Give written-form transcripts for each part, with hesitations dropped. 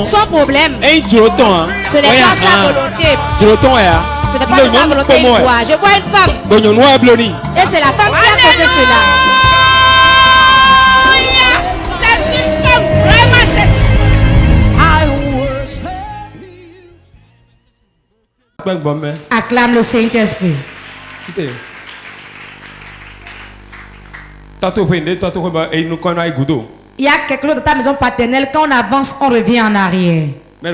Sans problème. Ce n'est pas sa volonté. Ce n'est pas de sa volonté. Je vois une femme. Et c'est la femme qui a causé cela. Acclame le Saint-Esprit. Il y a quelque chose dans ta maison paternelle. Quand on avance, on revient en arrière. La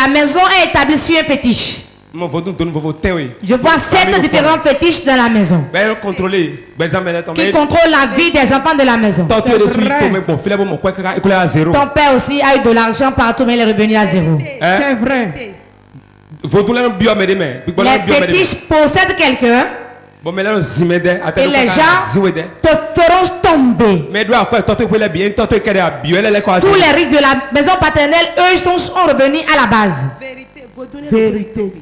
maison est établie sur un fétiche. Je vois 7 différents fétiches dans la maison qui contrôlent la vie des enfants de la maison. Ton père aussi a eu de l'argent partout, mais il est revenu à zéro. C'est vrai. Les fétiches possèdent quelqu'un et les gens te feront tomber. Tous les riches de la maison paternelle, eux, sont revenus à la base. Vérité.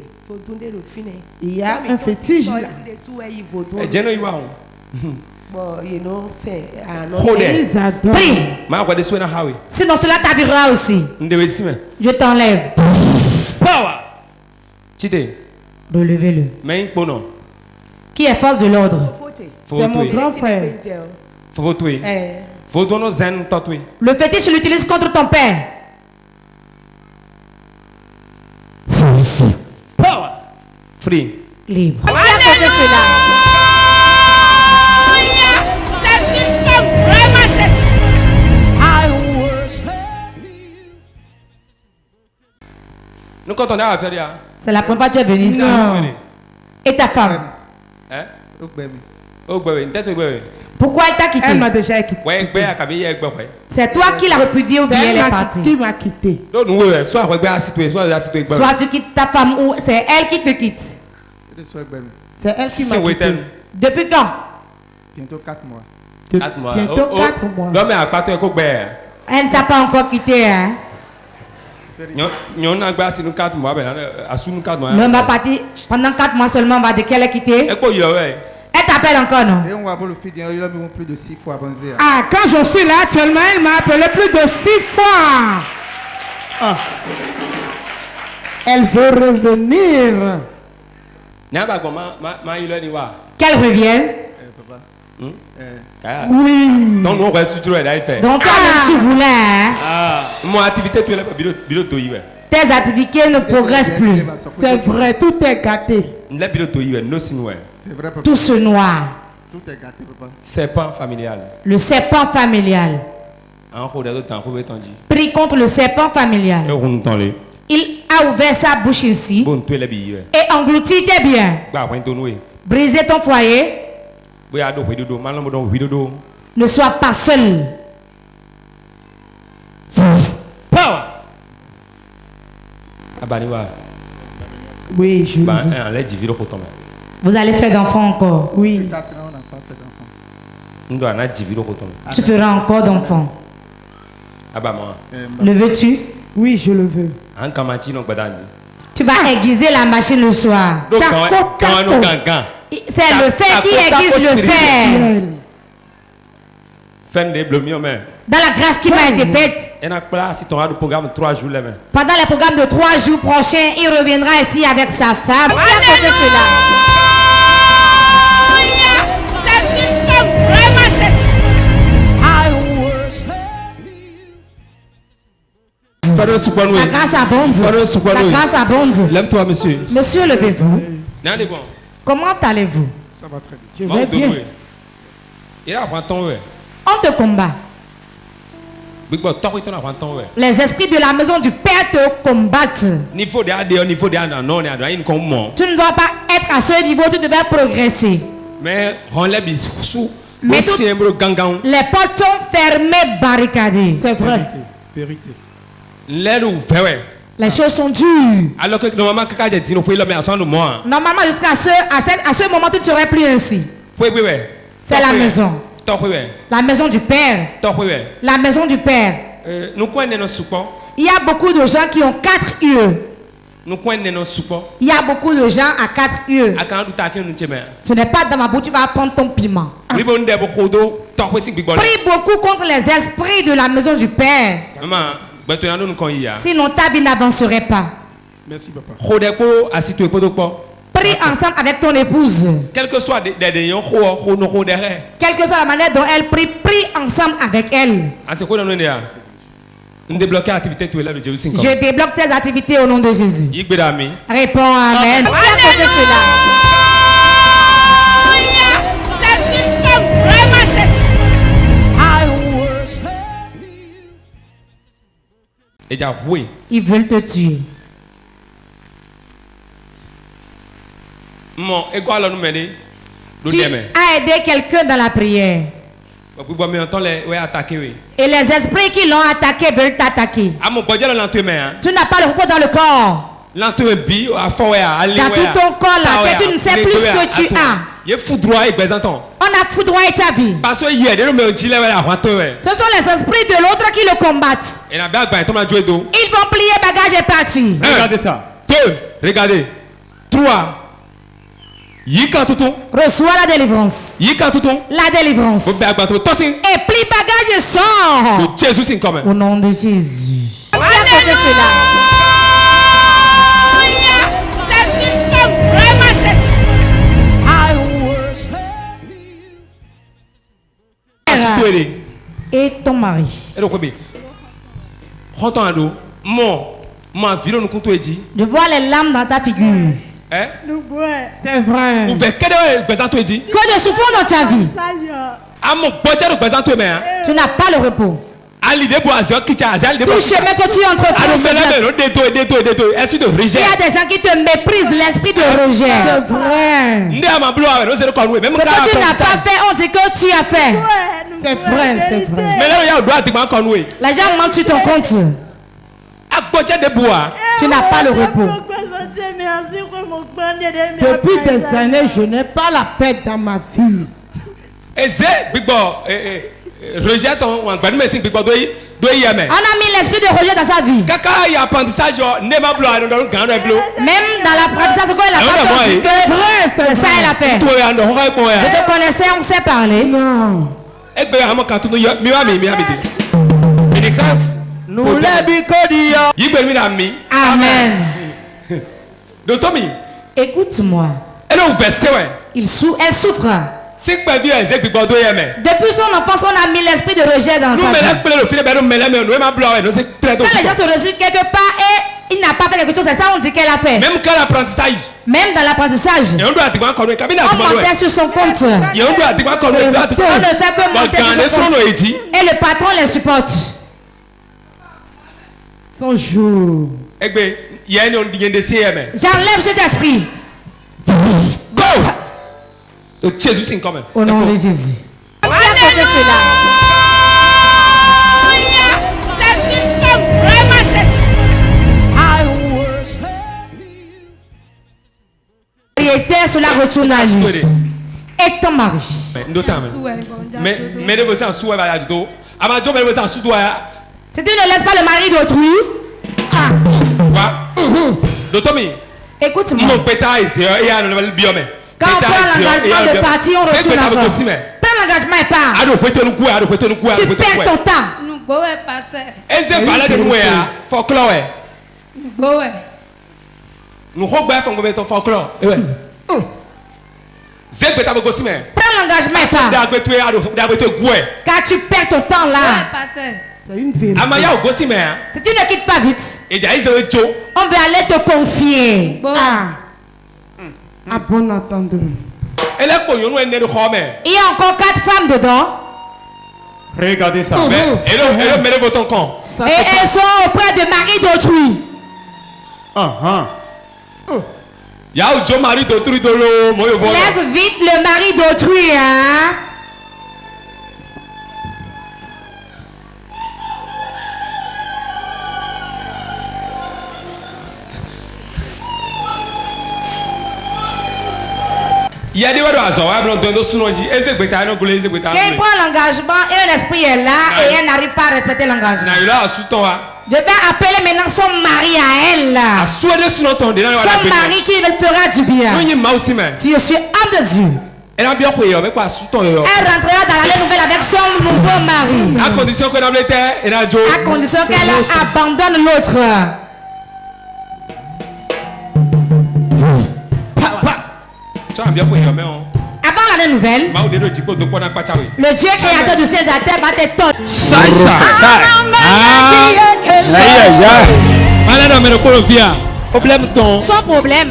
Il y a un fétiche là. Ils adorent. Prie. Sinon cela t'arrivera aussi. Je t'enlève. Relevez-le. Qui est force de l'ordre? C'est mon grand frère. Le fétiche l'utilise contre ton père. Libre. Qui a causé cela? C'est la première fois que tu es venu ici. Et ta femme? Pourquoi elle t'a quitté? Elle m'a déjà quitté. C'est toi qui l'as répudiée ou bien elle est partie? Qui m'a quitté. Soit tu quittes ta femme ou c'est elle qui te quitte. C'est elle qui m'a quitté. Depuis quand? Bientôt 4 mois. Bientôt 4 mois. Elle ne t'a pas encore quitté, hein? L'homme va partir pendant 4 mois seulement, on va dire qu'elle est quittée. Elle t'appelle encore, non? Et on va voir le fil, il y a plus de 6 fois avancé. Ah, quand je suis là actuellement, elle m'a appelé plus de 6 fois. Ah. Elle veut revenir. Qu'elle revienne. Oui. Donc toi-même tu voulais, hein? Tes activités ne progressent plus. C'est vrai, tout est gâté. C'est vrai, papa. Tout se noie. Tout est gâté, papa. Serpent familial. Le serpent familial. Prie contre le serpent familial. Il a ouvert sa bouche ici et englouti tes biens. Briser ton foyer. Ne sois pas seul. Oui, je. Vous allez faire d'enfants encore. Oui. 4 ans, on n'a pas fait d'enfant. Tu feras encore d'enfants. Le veux-tu? Oui, je le veux. Tu vas aiguiser la machine le soir. C'est le fer qui aiguise le fer. Dans la grâce qui m'a été faite. Pendant les programmes de 3 jours prochains, il reviendra ici avec sa femme. Qui a causé cela? La grâce abonde. La grâce abonde. Lève-toi, monsieur. Monsieur, levez-vous. Comment allez-vous? Ça va très bien. Je vais bien. On te combat. Les esprits de la maison du Père te combattent. Tu ne dois pas être à ce niveau, tu devais progresser. Mais les portes sont fermées, barricadées. C'est vrai. Vérité. Les choses sont dures. Normalement, jusqu'à ce moment, tu ne serais plus ainsi. C'est la maison. La maison du Père. La maison du Père. Il y a beaucoup de gens qui ont 4 yeux. Il y a beaucoup de gens à 4 yeux. Ce n'est pas dans ma bouche, tu vas prendre ton piment. Prie beaucoup contre les esprits de la maison du Père. Sinon ta vie n'avancerait pas. Merci, papa. Prie ensemble avec ton épouse. Quelle que soit la manière dont elle prie, prie ensemble avec elle. Je débloque tes activités au nom de Jésus. Réponds amen. Qui a compté cela? Ils veulent te tuer. Tu as aidé quelqu'un dans la prière. Et les esprits qui l'ont attaqué veulent t'attaquer. Tu n'as pas le repos dans le corps. Dans tout ton corps là, tu ne sais plus ce que tu as. On a foudroyé ta vie. Ce sont les esprits de l'autre qui le combattent. Ils vont plier bagages et partir. Regardez ça. 2, regardez. 3. Reçois la délivrance. La délivrance. Et plie bagage et sort. Au nom de Jésus. Qui a compté cela? Et ton mari. Je vois les larmes dans ta figure. C'est vrai. Que de souffrance dans ta vie. Tu n'as pas le repos. Tout chemin que tu entreprends. Il y a des gens qui te méprisent, l'esprit de rejet. C'est vrai. Ce que tu n'as pas fait, on dit que tu as fait. C'est vrai, c'est vrai. L'argent manque sur ton compte. Tu n'as pas le repos. Depuis des années, je n'ai pas la paix dans ma vie. On a mis l'esprit de rejet dans sa vie. Même dans l'apprentissage, c'est quoi la paix? C'est ça la paix. Je te connaissais, on sait parler. Non. Nous Amen. Écoute-moi. Elle souffre. Depuis son enfance, on a mis l'esprit de rejet dans sa vie. Quand les gens se reçoivent quelque part et il n'a pas fait quelque chose, c'est ça on dit qu'elle a fait. Même dans l'apprentissage, on montait sur son compte. On ne fait que monter sur son compte. Et le patron les supporte. Son jour. J'enlève cet esprit. Go! Jésus est coming. Au nom de Jésus. Qui a compté cela? Cela retourne à lui. Et ton mari. Si tu ne laisses pas le mari d'autrui. Écoute-moi. Quand on prend l'engagement de partir, on retourne là-bas. Prends l'engagement et pars. Tu perds ton temps. Prends l'engagement et pars. Car tu perds ton temps là. C'est une vérité. Si tu ne quittes pas vite, on va aller te confier. À bon entendeur. Il y a encore 4 femmes dedans. Regardez ça. Et elles sont auprès de mari d'autrui. Laisse vite le mari d'autrui, hein. Il y a des gens qui ont quand il prend l'engagement et un esprit est là et elle n'arrive pas à respecter l'engagement. Je vais appeler maintenant son mari à elle. Son mari qui le fera du bien. Si je suis homme de Dieu, elle rentrera dans l'année nouvelle avec son nouveau mari. À condition qu'elle abandonne l'autre. Avant l'année nouvelle, le Dieu créateur du ciel et de la terre va te tordre. Son problème,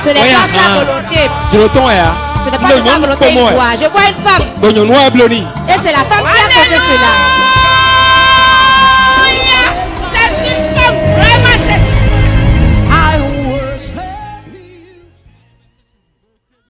ce n'est pas sa volonté. Ce n'est pas de sa volonté. Je vois une femme. Et c'est la femme qui a causé cela.